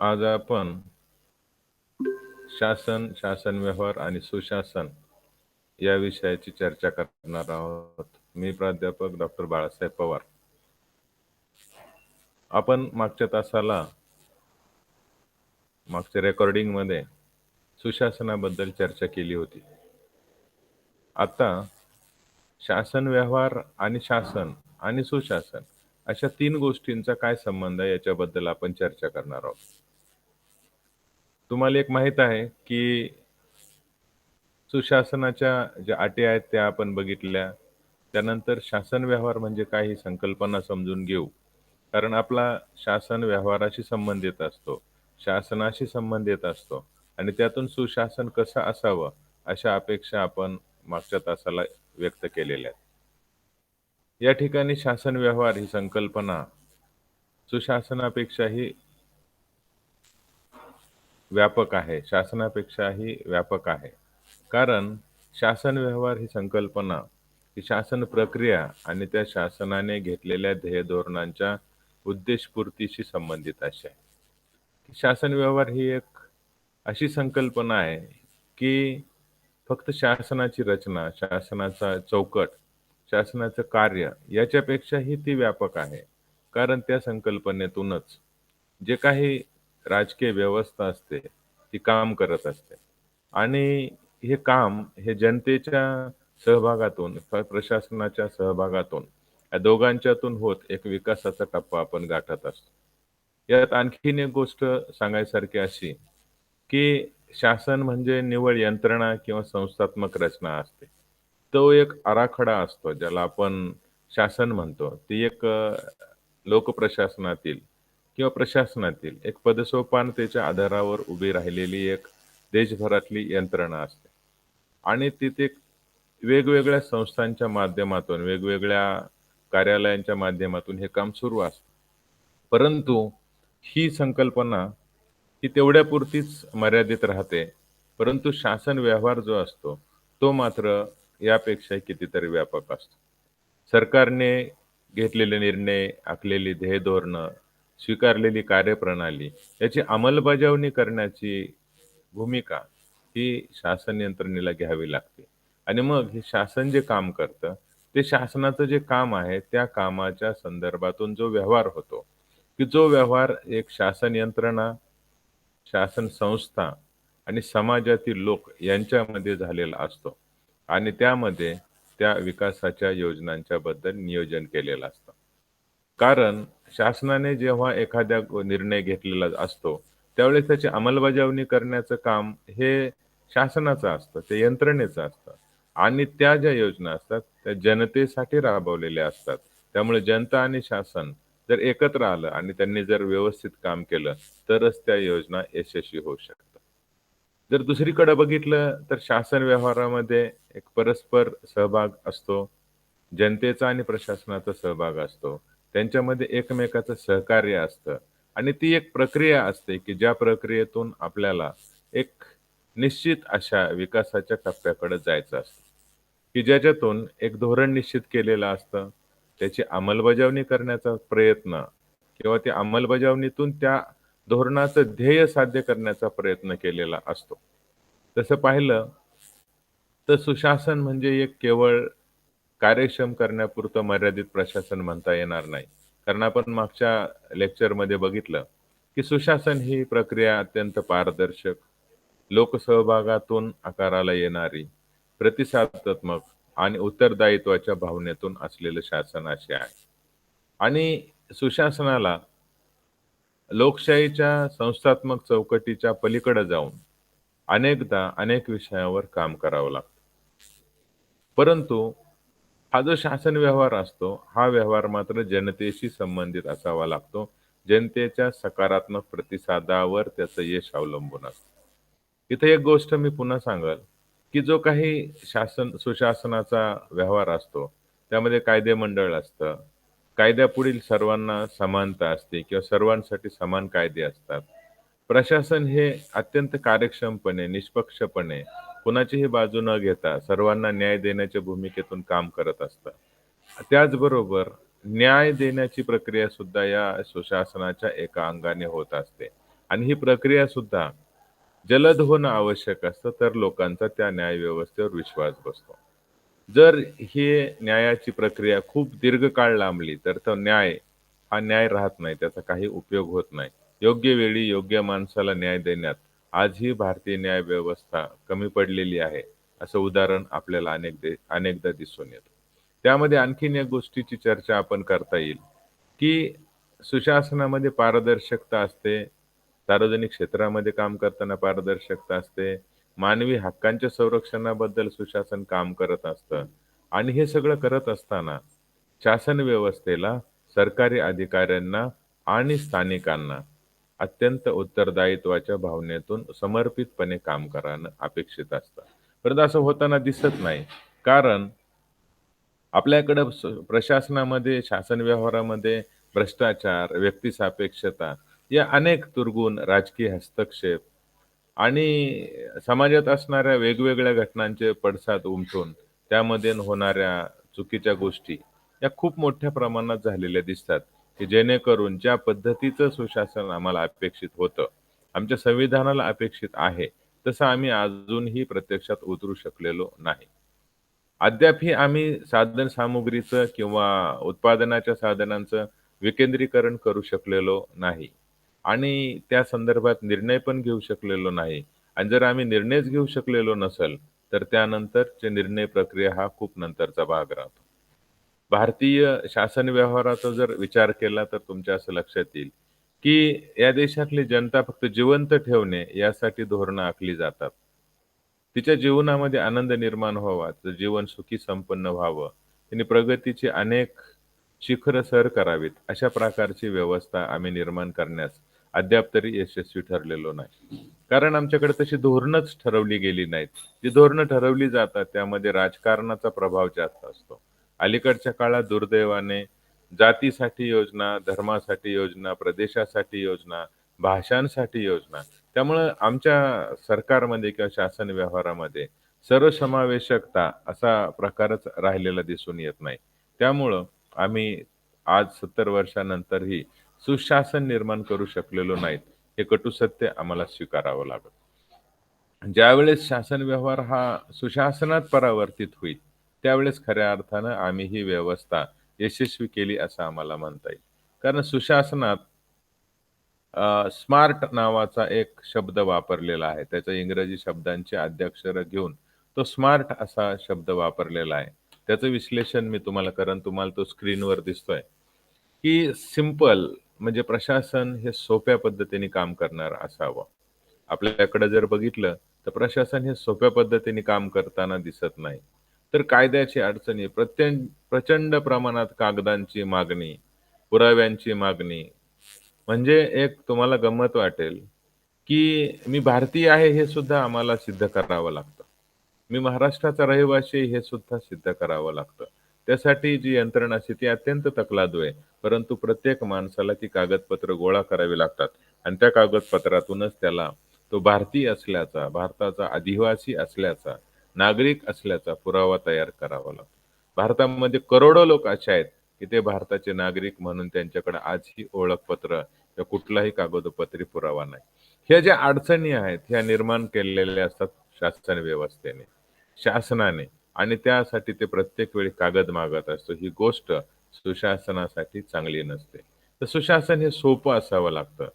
आज आपण शासन, शासन व्यवहार आणि सुशासन या विषयाची चर्चा करणार आहोत. मी प्राध्यापक डॉक्टर बाळासाहेब पवार. आपण मागच्या रेकॉर्डिंगमध्ये सुशासनाबद्दल चर्चा केली होती. आता शासन व्यवहार आणि शासन आणि सुशासन अशा 3 गोष्टींचा काय संबंध आहे याच्याबद्दल आपण चर्चा करणार आहोत. तुम्हाला एक माहीत आहे, की सुशासनाच्या ज्या अटी आहेत त्या आपण बघितल्या. त्यानंतर शासन व्यवहार म्हणजे काय ही संकल्पना समजून घेऊ. कारण आपला शासन व्यवहाराशी संबंधित असतो, शासनाशी संबंधित असतो आणि त्यातून सुशासन कसं असावं अशा अपेक्षा आपण मागच्या तासाला व्यक्त केलेल्या आहेत. या ठिकाणी शासन व्यवहार ही संकल्पना सुशासनापेक्षाही व्यापक आहे, शासनापेक्षाही व्यापक आहे. कारण शासन व्यवहार ही संकल्पना ही शासन प्रक्रिया आणि त्या शासनाने घेतलेल्या ध्येयधोरणांच्या उद्देशपूर्तीशी संबंधित असे आहे. शासन व्यवहार ही एक अशी संकल्पना आहे, की फक्त शासनाची रचना, शासनाचा चौकट, शासनाचं कार्य याच्यापेक्षाही ती व्यापक आहे. कारण त्या संकल्पनेतूनच जे काही राजकीय व्यवस्था असते, ती काम करत असते. आणि हे काम हे जनतेच्या सहभागातून, प्रशासनाच्या सहभागातून या दोघांच्यातून होत एक विकासाचा टप्पा आपण गाठत असतो. यात आणखीन एक गोष्ट सांगायसारखी अशी, की शासन म्हणजे निव्वळ यंत्रणा किंवा संस्थात्मक रचना असते. तो एक आराखडा असतो ज्याला आपण शासन म्हणतो. ती एक लोकप्रशासनातील किंवा प्रशासनातील एक पदसोपानतेच्या आधारावर उभी राहिलेली एक देशभरातली यंत्रणा असते. आणि तिथे वेगवेगळ्या संस्थांच्या माध्यमातून, वेगवेगळ्या कार्यालयांच्या माध्यमातून हे काम सुरू असतं. परंतु ही संकल्पना ही तेवढ्यापुरतीच मर्यादित राहते. परंतु शासन व्यवहार जो असतो, तो मात्र यापेक्षा कितीतरी व्यापक असतो. सरकारने घेतलेले निर्णय, आखलेली ध्येयधोरणं, स्वीकारलेली कार्यप्रणाली याची अंमलबजावणी करण्याची भूमिका ही शासन यंत्रणेला घ्यावी लागते. आणि मग हे शासन जे काम करतं, ते शासनाचं जे काम आहे, त्या कामाच्या संदर्भातून जो व्यवहार होतो, की जो व्यवहार एक शासन यंत्रणा, शासन संस्था आणि समाजातील लोक यांच्यामध्ये झालेला असतो. आणि त्यामध्ये त्या विकासाच्या योजनांच्या बद्दल नियोजन केलेलं असतं. कारण शासनाने जेव्हा एखाद्या निर्णय घेतलेला असतो, त्यावेळेस त्याची अंमलबजावणी करण्याचं काम हे शासनाचं असतं, ते यंत्रणेचं असतं. आणि त्या ज्या योजना असतात, त्या जनतेसाठी राबवलेल्या असतात. त्यामुळे जनता आणि शासन जर एकत्र आलं आणि त्यांनी जर व्यवस्थित काम केलं, तरच त्या योजना यशस्वी होऊ शकतात. जर दुसरीकडे बघितलं, तर शासन व्यवहारामध्ये एक परस्पर सहभाग असतो. जनतेचा आणि प्रशासनाचा सहभाग असतो. त्यांच्यामध्ये एकमेकाचं सहकार्य असतं आणि ती एक प्रक्रिया असते, की ज्या प्रक्रियेतून आपल्याला एक निश्चित अशा विकासाच्या टप्प्याकडे जायचं असतं, की ज्याच्यातून एक धोरण निश्चित केलेलं असतं. त्याची अंमलबजावणी करण्याचा प्रयत्न किंवा त्या अंमलबजावणीतून त्या धोरणाचं ध्येय साध्य करण्याचा प्रयत्न केलेला असतो. तसं पाहिलं तर सुशासन म्हणजे एक केवळ कार्यक्षम करण्यापुरतं मर्यादित प्रशासन म्हणता येणार नाही. कारण आपण मागच्या लेक्चरमध्ये बघितलं, की सुशासन ही प्रक्रिया अत्यंत पारदर्शक, लोकसहभागातून आकाराला येणारी, प्रतिसादात्मक आणि उत्तरदायित्वाच्या भावनेतून असलेलं शासन असे आहे. आणि सुशासनाला लोकशाहीच्या संस्थात्मक चौकटीच्या पलीकडे जाऊन अनेकदा अनेक विषयावर काम करावं लागतं. परंतु हा जो शासन व्यवहार असतो, हा व्यवहार मात्र जनतेशी संबंधित असावा लागतो. जनतेच्या सकारात्मक प्रतिसादावर त्याचं यश अवलंबून असतं. इथे एक गोष्ट मी पुन्हा सांगेल, की जो काही सुशासनाचा व्यवहार असतो, त्यामध्ये कायदेमंडळ असतं. कायद्यापुढील सर्वांना समानता असते किंवा सर्वांसाठी समान कायदे असतात. प्रशासन हे अत्यंत कार्यक्षमपणे, निष्पक्षपणे, कुणाचीही बाजू न घेता सर्वांना न्याय देण्याच्या भूमिकेतून काम करत असतं. त्याचबरोबर न्याय देण्याची प्रक्रिया सुद्धा या सुशासनाच्या एका अंगाने होत असते. आणि ही प्रक्रिया सुद्धा जलद होणं आवश्यक असतं, तर लोकांचा त्या न्यायव्यवस्थेवर विश्वास बसतो. जर ही न्यायाची प्रक्रिया खूप दीर्घकाळ लांबली, तर तो न्याय हा न्याय राहत नाही. त्याचा काही उपयोग होत नाही. योग्य वेळी योग्य माणसाला न्याय देण्यात आजही भारतीय न्याय व्यवस्था कमी पडलेली आहे. असं उदाहरण आपल्याला अनेकदा दिसून येतं. त्यामध्ये आणखीन एक गोष्टीची चर्चा आपण करता येईल, की सुशासनामध्ये पारदर्शकता असते. सार्वजनिक क्षेत्रामध्ये काम करताना पारदर्शकता असते. मानवी हक्कांच्या संरक्षणाबद्दल सुशासन काम करत असतं आणि हे सगळं करत असताना शासन व्यवस्थेला, सरकारी अधिकाऱ्यांना आणि स्थानिकांना अत्यंत उत्तरदायित्वाच्या भावनेतून समर्पितपणे काम करणं अपेक्षित असतं. परंतु असं होताना दिसत नाही. कारण आपल्याकडं प्रशासनामध्ये, शासन व्यवहारामध्ये भ्रष्टाचार, व्यक्तिसापेक्षता या अनेक दुर्गुण, राजकीय हस्तक्षेप आणि समाजात असणाऱ्या वेगवेगळ्या घटनांचे पडसाद उमटून त्यामध्ये होणाऱ्या चुकीच्या गोष्टी या खूप मोठ्या प्रमाणात झालेल्या दिसतात, की जेणेकरून ज्या पद्धतीचं सुशासन आम्हाला अपेक्षित होतं, आमच्या संविधानाला अपेक्षित आहे, तसं आम्ही अजूनही प्रत्यक्षात उतरू शकलेलो नाही. अद्यापही आम्ही साधनसामुग्रीचं किंवा उत्पादनाच्या साधनांचं विकेंद्रीकरण करू शकलेलो नाही आणि त्या संदर्भात निर्णय पण घेऊ शकलेलो नाही आणि जर आम्ही निर्णयच घेऊ शकलेलो नसेल, तर त्यानंतरचे निर्णय प्रक्रिया हा खूप नंतरचा भाग राहतो. भारतीय शासन व्यवहाराचा जर विचार केला तर तुमच्या असं लक्षात येईल, की या देशातली जनता फक्त जिवंत ठेवणे यासाठी धोरणं आखली जातात. तिच्या जीवनामध्ये आनंद निर्माण व्हावा, तिचं जीवन सुखी संपन्न व्हावं, तिने प्रगतीचे अनेक शिखरं सर करावीत, अशा प्रकारची व्यवस्था आम्ही निर्माण करण्यास अद्याप तरी यशस्वी ठरलेलो नाही. कारण आमच्याकडे तशी धोरणंच ठरवली गेली नाहीत. जी धोरणं ठरवली जातात त्यामध्ये राजकारणाचा प्रभाव जास्त असतो. अलीकडच्या काळात दुर्दैवाने जातीसाठी योजना, धर्मासाठी योजना, प्रदेशासाठी योजना, भाषांसाठी योजना त्यामुळं आमच्या सरकारमध्ये किंवा शासन व्यवहारामध्ये सर्वसमावेशकता असा प्रकारच राहिलेला दिसून येत नाही. त्यामुळं आम्ही आज 70 वर्षानंतरही सुशासन निर्माण करू शकलेलो नाहीत. हे कटू सत्य आम्हाला स्वीकारावं लागलं. ज्यावेळेस शासन व्यवहार हा सुशासनात परावर्तित होईल, त्यावेळेस खऱ्या अर्थानं आम्ही ही व्यवस्था यशस्वी केली असं आम्हाला म्हणता येईल. कारण सुशासनात स्मार्ट नावाचा एक शब्द वापरलेला आहे. त्याच्या इंग्रजी शब्दांची आद्याक्षरं घेऊन तो स्मार्ट असा शब्द वापरलेला आहे. त्याचं विश्लेषण मी तुम्हाला कारण तुम्हाला तो स्क्रीनवर दिसतोय, की सिंपल म्हणजे प्रशासन हे सोप्या पद्धतीने काम करणारं असावं. आपल्याकडे जर बघितलं, तर प्रशासन हे सोप्या पद्धतीने काम करताना दिसत नाही. तर कायद्याची अडचणी, प्रचंड प्रमाणात कागदांची मागणी, पुराव्यांची मागणी म्हणजे एक तुम्हाला गंमत वाटेल, की मी भारतीय आहे हे सुद्धा आम्हाला सिद्ध करावं लागतं. मी महाराष्ट्राचा रहिवासी आहे हे सुद्धा सिद्ध करावं लागतं. त्यासाठी जी यंत्रणा असते ती अत्यंत तकलादू आहे. परंतु प्रत्येक माणसाला ती कागदपत्र गोळा करावी लागतात आणि त्या कागदपत्रातूनच त्याला तो भारतीय असल्याचा, भारताचा अधिवासी असल्याचा, नागरिक असल्याचा पुरावा तयार करावा लागतो. भारतामध्ये करोडो लोक असे आहेत, की ते भारताचे नागरिक म्हणून त्यांच्याकडे आजही ओळखपत्र किंवा कुठलाही कागदोपत्री पुरावा नाही. ह्या ज्या अडचणी आहेत, ह्या निर्माण केलेल्या असतात शासन व्यवस्थेने, शासनाने आणि त्यासाठी ते प्रत्येक वेळी कागद मागत असतो. ही गोष्ट सुशासनासाठी चांगली नसते. तर सुशासन हे सोपं असावं लागतं.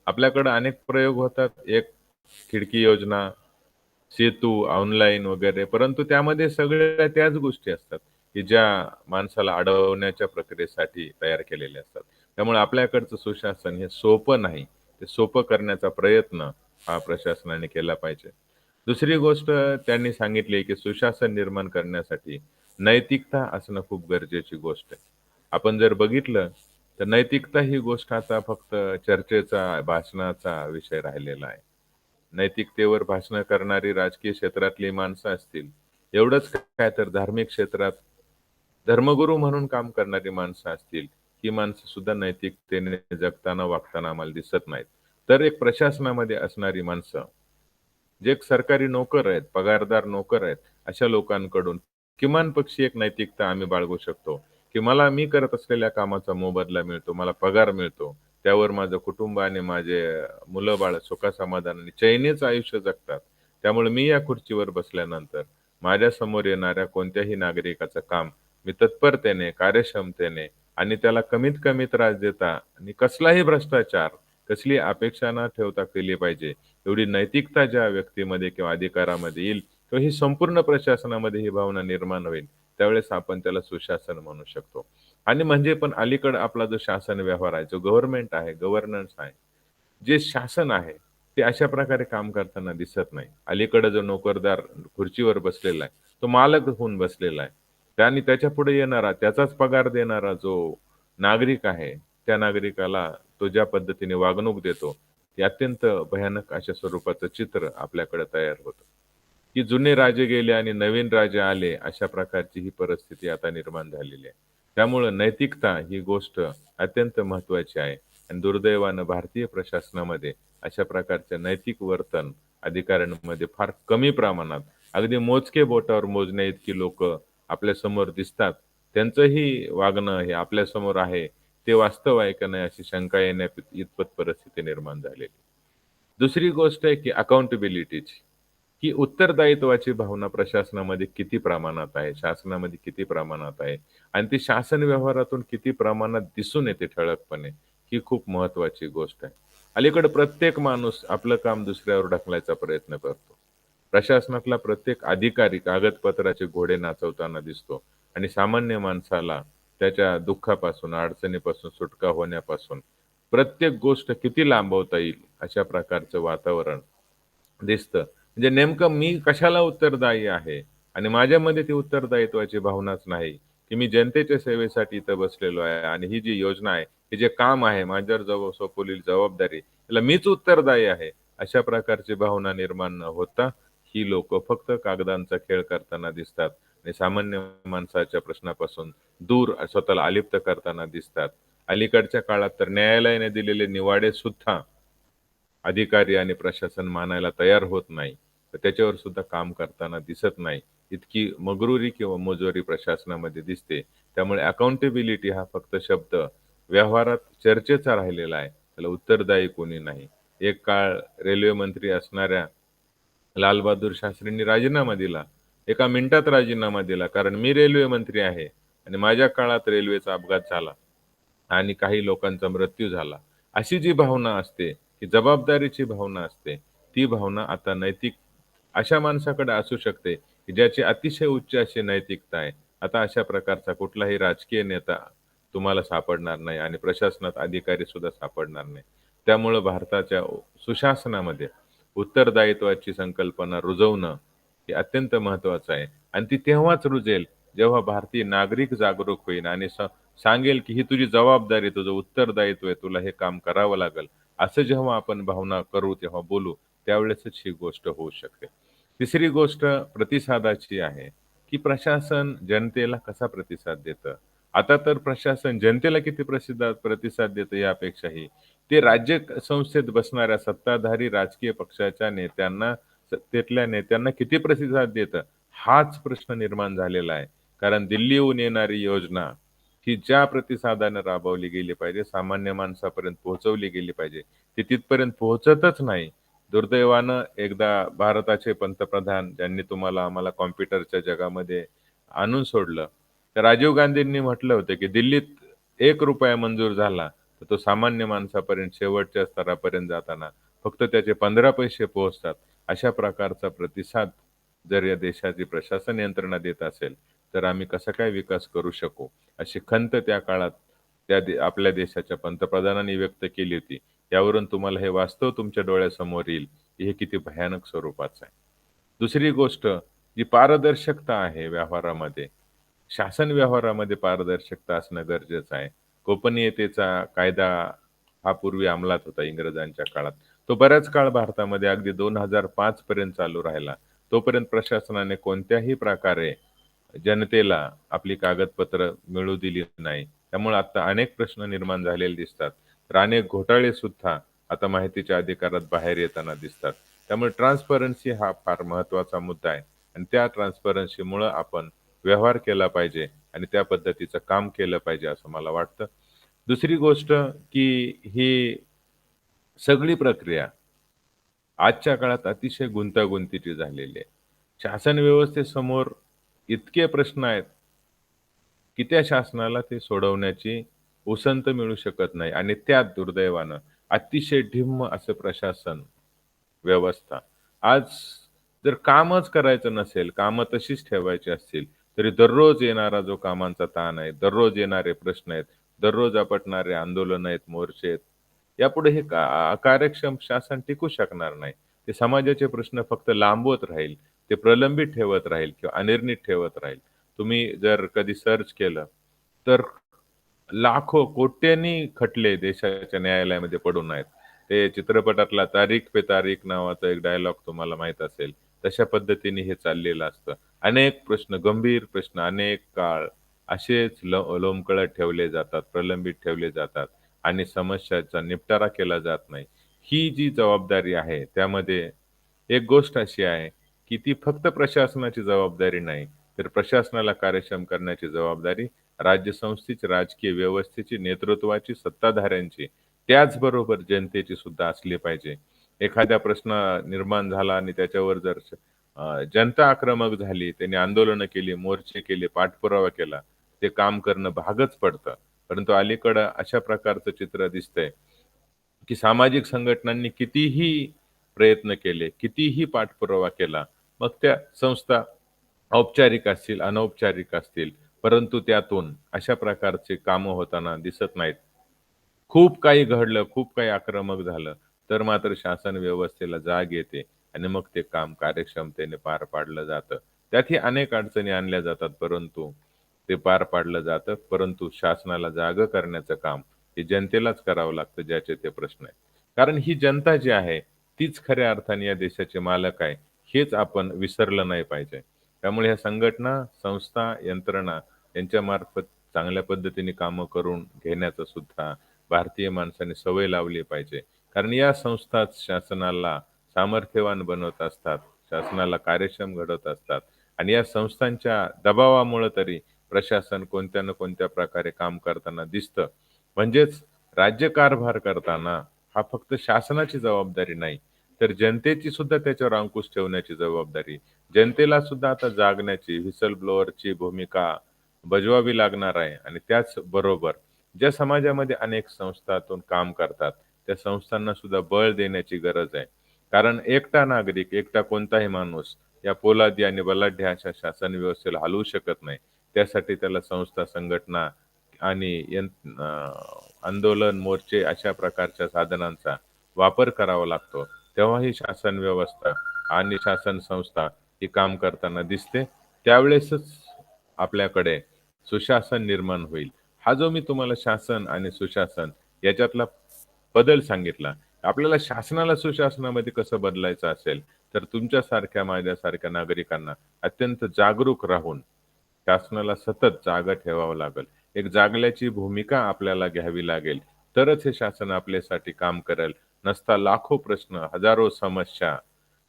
आपल्याकडे अनेक प्रयोग होतात. एक खिडकी योजना, सेतू, ऑनलाईन वगैरे. परंतु त्यामध्ये सगळ्या त्याच गोष्टी असतात, की ज्या माणसाला अडवण्याच्या प्रक्रियेसाठी तयार केलेल्या असतात. त्यामुळे आपल्याकडचं सुशासन हे सोपं नाही. ते सोपं करण्याचा प्रयत्न हा प्रशासनाने केला पाहिजे. दुसरी गोष्ट त्यांनी सांगितली, की सुशासन निर्माण करण्यासाठी नैतिकता असणं खूप गरजेची गोष्ट आहे. आपण जर बघितलं, तर नैतिकता ही गोष्ट आता फक्त चर्चेचा, भाषणाचा विषय राहिलेला आहे. नैतिकतेवर भाषणं करणारी राजकीय क्षेत्रातली माणसं असतील. एवढंच काय तर धार्मिक क्षेत्रात धर्मगुरू म्हणून काम करणारी माणसं असतील. ही माणसं सुद्धा नैतिकतेने जगताना, वागताना आम्हाला दिसत नाहीत. तर एक प्रशासनामध्ये असणारी माणसं जे एक सरकारी नोकर आहेत, पगारदार नोकर आहेत, अशा लोकांकडून किमान पक्षी एक नैतिकता आम्ही बाळगू शकतो, की मी करत असलेल्या कामाचा मोबदला मिळतो, मला पगार मिळतो. त्यावर माझं कुटुंब आणि माझे मुलं बाळ सुखासमाधानाने चैनीचं आयुष्य जगतात. त्यामुळे मी या खुर्चीवर बसल्यानंतर माझ्यासमोर येणाऱ्या कोणत्याही नागरिकाचं काम मी तत्परतेने, कार्यक्षमतेने आणि त्याला कमीत कमी त्रास देता आणि कसलाही भ्रष्टाचार, कसली अपेक्षा न ठेवता केली पाहिजे. एवढी नैतिकता ज्या व्यक्तीमध्ये किंवा अधिकारामध्ये येईल, तर ही संपूर्ण प्रशासनामध्ये ही भावना निर्माण होईल. त्यावेळेस आपण त्याला सुशासन म्हणू शकतो. आणि म्हणजे पण अलीकडे आपला जो शासन व्यवहार आहे, जो गव्हर्नमेंट आहे, गव्हर्नन्स आहे, जे शासन आहे, ते अशा प्रकारे काम करताना दिसत नाही. अलीकडे जो नोकरदार खुर्चीवर बसलेला आहे, तो मालक होऊन बसलेला आहे. आणि त्याच्यापुढे येणारा, त्याचाच पगार देणारा जो नागरिक आहे, त्या नागरिकाला तो ज्या पद्धतीने वागणूक देतो, ते अत्यंत भयानक अशा स्वरूपाचं चित्र आपल्याकडे तयार होतं. की जुने राजे गेले आणि नवीन राजे आले, अशा प्रकारची ही परिस्थिती आता निर्माण झालेली आहे. त्यामुळं नैतिकता ही गोष्ट अत्यंत महत्त्वाची आहे आणि दुर्दैवानं भारतीय प्रशासनामध्ये अशा प्रकारचं नैतिक वर्तन अधिकाऱ्यांमध्ये फार कमी प्रमाणात, अगदी मोजके बोटावर मोजण्याइतकी लोकं आपल्यासमोर दिसतात. त्यांचंही वागणं हे आपल्यासमोर आहे, ते वास्तव आहे का नाही अशी शंका येण्या इतपत परिस्थिती निर्माण झालेली. दुसरी गोष्ट आहे की अकाउंटेबिलिटीची, की उत्तरदायित्वाची भावना प्रशासनामध्ये किती प्रमाणात आहे, शासनामध्ये किती प्रमाणात आहे आणि ती शासन व्यवहारातून किती प्रमाणात दिसून येते ठळकपणे, ही खूप महत्त्वाची गोष्ट आहे. अलीकडे प्रत्येक माणूस आपलं काम दुसऱ्यावर ढकलायचा प्रयत्न करतो. प्रशासनातला प्रत्येक अधिकारी कागदपत्राचे घोडे नाचवताना दिसतो आणि सामान्य माणसाला त्याच्या दुःखापासून, अडचणीपासून सुटका होण्यापासून प्रत्येक गोष्ट किती लांबवता येईल अशा प्रकारचं वातावरण दिसतं. म्हणजे नेमकं मी कशाला उत्तरदायी आहे आणि माझ्यामध्ये ती उत्तरदायित्वाची भावनाच नाही, की मी जनतेच्या सेवेसाठी इथं बसलेलो आहे आणि ही जी योजना आहे, हे जे काम आहे, माझ्यावर सोपवलेली जबाबदारी, त्याला मीच उत्तरदायी आहे. अशा प्रकारची भावना निर्माण न होता ही लोकं फक्त कागदांचा खेळ करताना दिसतात आणि सामान्य माणसाच्या प्रश्नापासून दूर स्वतःला अलिप्त करताना दिसतात. अलीकडच्या काळात तर न्यायालयाने दिलेले निवाडे सुद्धा अधिकारी आणि प्रशासन मानायला तयार होत नाही. तर त्याच्यावर सुद्धा काम करताना दिसत नाही. इतकी मग्रुरी किंवा मुजोरी प्रशासनामध्ये दिसते. त्यामुळे अकाउंटेबिलिटी हा फक्त शब्द व्यवहारात चर्चेचा राहिलेला आहे. त्याला उत्तरदायी कोणी नाही. एक काळ रेल्वे मंत्री असणाऱ्या लालबहादूर शास्त्रींनी राजीनामा दिला. एका मिनिटात राजीनामा दिला. कारण मी रेल्वे मंत्री आहे आणि माझ्या काळात रेल्वेचा अपघात झाला. आणि काही लोकांचा मृत्यू झाला. अशी जी भावना असते, ही जबाबदारीची भावना असते, ती भावना आता नैतिक अशा माणसाकडे असू शकते, की ज्याची अतिशय उच्च अशी नैतिकता आहे. आता अशा प्रकारचा कुठलाही राजकीय नेता तुम्हाला सापडणार नाही आणि प्रशासनात अधिकारी सुद्धा सापडणार नाही. त्यामुळं भारताच्या सुशासनामध्ये उत्तरदायित्वाची संकल्पना रुजवणं हे अत्यंत महत्त्वाचं आहे आणि ती तेव्हाच रुजेल, जेव्हा भारतीय नागरिक जागरूक होईल आणि सांगेल, की ही तुझी जबाबदारी, तुझं उत्तरदायित्व आहे, तुला हे काम करावं लागेल. असं जेव्हा आपण भावना करू, तेव्हा बोलू, त्यावेळेसच ही गोष्ट होऊ शकते. तिसरी गोष्ट प्रतिसादाची आहे, की प्रशासन जनतेला कसा प्रतिसाद देतं. आता तर प्रशासन जनतेला किती प्रतिसाद देतं यापेक्षाही ते राज्य संस्थेत बसणाऱ्या सत्ताधारी राजकीय पक्षाच्या नेत्यांना, सत्तेतल्या नेत्यांना किती प्रतिसाद देतं, हाच प्रश्न निर्माण झालेला आहे. कारण दिल्लीहून येणारी योजना ही ज्या प्रतिसादानं राबवली गेली पाहिजे, सामान्य माणसापर्यंत पोहोचवली गेली पाहिजे, ती तिथपर्यंत पोहोचतच नाही. दुर्दैवानं एकदा भारताचे पंतप्रधान ज्यांनी तुम्हाला आम्हाला कॉम्प्युटरच्या जगामध्ये आणून सोडलं, तर राजीव गांधींनी म्हटलं होतं, की दिल्लीत ₹1 मंजूर झाला, तर तो सामान्य माणसापर्यंत शेवटच्या स्तरापर्यंत जाताना फक्त त्याचे 15 पैसे पोहोचतात. अशा प्रकारचा प्रतिसाद जर या देशाची प्रशासन यंत्रणा देत असेल, तर आम्ही कसा काय विकास करू शकू? अशी खंत त्या काळात आपल्या देशाच्या पंतप्रधानांनी व्यक्त केली होती. यावरून तुम्हाला हे वास्तव तुमच्या डोळ्यासमोर येईल, की हे किती भयानक स्वरूपाचं आहे. दुसरी गोष्ट जी पारदर्शकता आहे व्यवहारामध्ये, शासन व्यवहारामध्ये पारदर्शकता असणं गरजेचं आहे. गोपनीयतेचा कायदा हा पूर्वी अंमलात होता इंग्रजांच्या काळात. तो बराच काळ भारतामध्ये अगदी 2005 पर्यंत चालू राहिला. तोपर्यंत प्रशासनाने कोणत्याही प्रकारे जनतेला आपली कागदपत्र मिळू दिली नाही. त्यामुळे आता अनेक प्रश्न निर्माण झालेले दिसतात. तर अनेक घोटाळे सुद्धा आता माहितीच्या अधिकारात बाहेर येताना दिसतात. त्यामुळे ट्रान्सपरन्सी हा फार महत्त्वाचा मुद्दा आहे आणि त्या ट्रान्सपरन्सीमुळं आपण व्यवहार केला पाहिजे आणि त्या पद्धतीचं काम केलं पाहिजे असं मला वाटतं. दुसरी गोष्ट की ही सगळी प्रक्रिया आजच्या काळात अतिशय गुंतागुंतीची झालेली आहे. शासन व्यवस्थेसमोर इतके प्रश्न आहेत, की त्या शासनाला ते सोडवण्याची उसंत मिळू शकत नाही आणि त्यात दुर्दैवानं अतिशय ढिम्म असं प्रशासन व्यवस्था. आज जर कामच करायचं नसेल, कामं तशीच ठेवायची असतील, तरी दररोज येणारा जो कामांचा ताण आहे, दररोज येणारे प्रश्न आहेत, दररोज आपटणारे आंदोलनं आहेत, मोर्चे आहेत, यापुढे हे कार्यक्षम शासन टिकू शकणार नाही. ते समाजाचे प्रश्न फक्त लांबवत राहील, ते प्रलंबित ठेवत राहील किंवा अनिर्णित ठेवत राहील. तुम्ही जर कधी सर्च केलं, तर लाखो, कोट्यांनी खटले देशाच्या न्यायालयामध्ये पडून आहेत. ते चित्रपटातला तारीख पे तारीख नावाचा एक डायलॉग तुम्हाला माहीत असेल. तशा पद्धतीने हे चाललेलं असतं. अनेक प्रश्न, गंभीर प्रश्न, अनेक काळ असेच लोंबकळत ठेवले जातात, प्रलंबित ठेवले जातात आणि समस्याचा निपटारा केला जात नाही. ही जी जबाबदारी आहे, त्यामध्ये एक गोष्ट अशी आहे, की ती फक्त प्रशासनाची जबाबदारी नाही, तर प्रशासनाला कार्यक्षम करण्याची जबाबदारी राज्यसंस्थेची, राजकीय व्यवस्थेची, नेतृत्वाची, सत्ताधाऱ्यांची, त्याचबरोबर जनतेची सुद्धा असली पाहिजे. एखादा प्रश्न निर्माण झाला आणि त्याच्यावर जर जनता आक्रमक झाली, त्यांनी आंदोलनं केली, मोर्चे केले, पाठपुरावा केला, ते काम करणं भागच पडतं. परंतु अलीकडं अशा प्रकारचं चित्र दिसतंय, की सामाजिक संघटनांनी कितीही प्रयत्न केले, कितीही पाठपुरावा केला, मग त्या संस्था औपचारिक असतील, अनौपचारिक असतील, परंतु त्यातून अशा प्रकारची कामं होताना दिसत नाहीत. खूप काही घडलं, खूप काही आक्रमक झालं, तर मात्र शासन व्यवस्थेला जाग येते आणि मग ते काम कार्यक्षमतेने पार पाडलं जातं. त्यातही अनेक अडचणी आणल्या जातात, परंतु ते पार पाडलं जातं. परंतु शासनाला जागं करण्याचं काम हे जनतेलाच करावं लागतं, ज्याचे ते प्रश्न आहेत. कारण ही जनता जी आहे, तीच खऱ्या अर्थाने या देशाचे मालक आहे, हेच आपण विसरलं नाही पाहिजे. त्यामुळे ह्या संघटना, संस्था, यंत्रणा यांच्यामार्फत चांगल्या पद्धतीने कामं करून घेण्याचं सुद्धा भारतीय माणसाने सवय लावली पाहिजे. कारण या संस्थाच शासनाला सामर्थ्यवान बनवत असतात, शासनाला कार्यक्षम घडवत असतात आणि या संस्थांच्या दबावामुळं तरी प्रशासन कोणत्या ना कोणत्या प्रकारे काम करताना दिसतं. म्हणजेच राज्यकारभार करताना हा फक्त शासनाची जबाबदारी नाही, तर जनतेची सुद्धा त्याच्यावर अंकुश ठेवण्याची जबाबदारी. जनतेला सुद्धा आता जागण्याची, व्हिसल ब्लोअरची भूमिका बजवावी लागणार आहे आणि त्याचबरोबर ज्या समाजामध्ये अनेक संस्थातून काम करतात, त्या संस्थांना सुद्धा बळ देण्याची गरज आहे. कारण एकटा नागरिक, एकटा कोणताही माणूस या पोलादी आणि बलाढ्य अशा शासन व्यवस्थेला हलवू शकत नाही. त्यासाठी त्याला संस्था, संघटना आणि आंदोलन, मोर्चे अशा प्रकारच्या साधनांचा वापर करावा लागतो. तेव्हा ही शासन व्यवस्था आणि शासन संस्था ही काम करताना दिसते. त्यावेळेसच आपल्याकडे सुशासन निर्माण होईल. हा जो मी तुम्हाला शासन आणि सुशासन याच्यातला बदल सांगितला. आपल्याला शासनाला सुशासनामध्ये कसं बदलायचं असेल, तर तुमच्यासारख्या, माझ्यासारख्या नागरिकांना अत्यंत जागरूक राहून शासनाला सतत जागं ठेवावं लागेल. एक जागल्याची भूमिका आपल्याला घ्यावी लागेल. तरच हे शासन आपल्यासाठी काम करेल. नसता लाखो प्रश्न, हजारो समस्या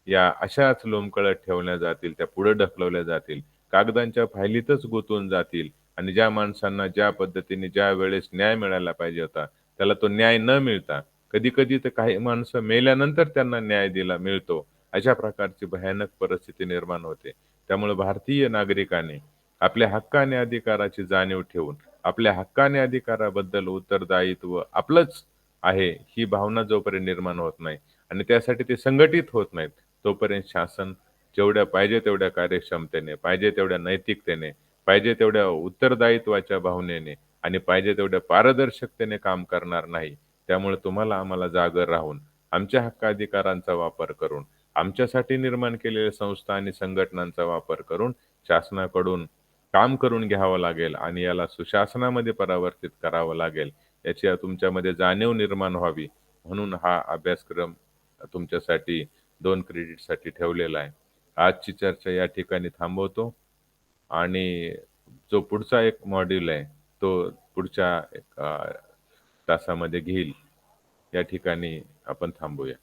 या अशाच लोंबकळत ठेवल्या जातील, त्या पुढे ढकलवल्या जातील. कागदांच्या फायलीतच गुंतून जातील आणि ज्या माणसांना ज्या पद्धतीने ज्यावेळेस न्याय मिळायला पाहिजे होता, त्याला तो न्याय न मिळता कधी-कधी तर काही माणसं मेल्यानंतर त्यांना न्याय मिळतो. अशा प्रकारची भयानक परिस्थिती निर्माण होते. त्यामुळे भारतीय नागरिकाने आपल्या हक्क आणि अधिकाराची जाणीव ठेवून, आपल्या हक्क आणि अधिकाराबद्दल उत्तरदायित्व आपलंच आहे, ही भावना जोपर्यंत निर्माण होत नाही आणि त्यासाठी ते संघटित होत नाहीत, तोपर्यंत शासन जेवढ्या पाहिजे तेवढ्या कार्यक्षमतेने, पाहिजे तेवढ्या नैतिकतेने, पाहिजे तेवढ्या उत्तरदायित्वाच्या भावनेने आणि पाहिजे तेवढ्या पारदर्शकतेने काम करणार नाही. त्यामुळे तुम्हाला आम्हाला जागर राहून, आमच्या हक्काधिकारांचा वापर करून, आमच्यासाठी निर्माण केलेल्या संस्था आणि संघटनांचा वापर करून शासनाकडून काम करून घ्यावं लागेल आणि याला सुशासनामध्ये परावर्तित करावं लागेल. याची तुमच्यामध्ये जाणीव निर्माण व्हावी, म्हणून हा अभ्यासक्रम तुमच्यासाठी 2 क्रेडिटसाठी ठेवलेला आहे. आजची चर्चा या ठिकाणी थांबवतो आणि जो पुढचा एक मॉड्यूल आहे, तो पुढच्या तासामध्ये घेईल. या ठिकाणी आपण थांबूया.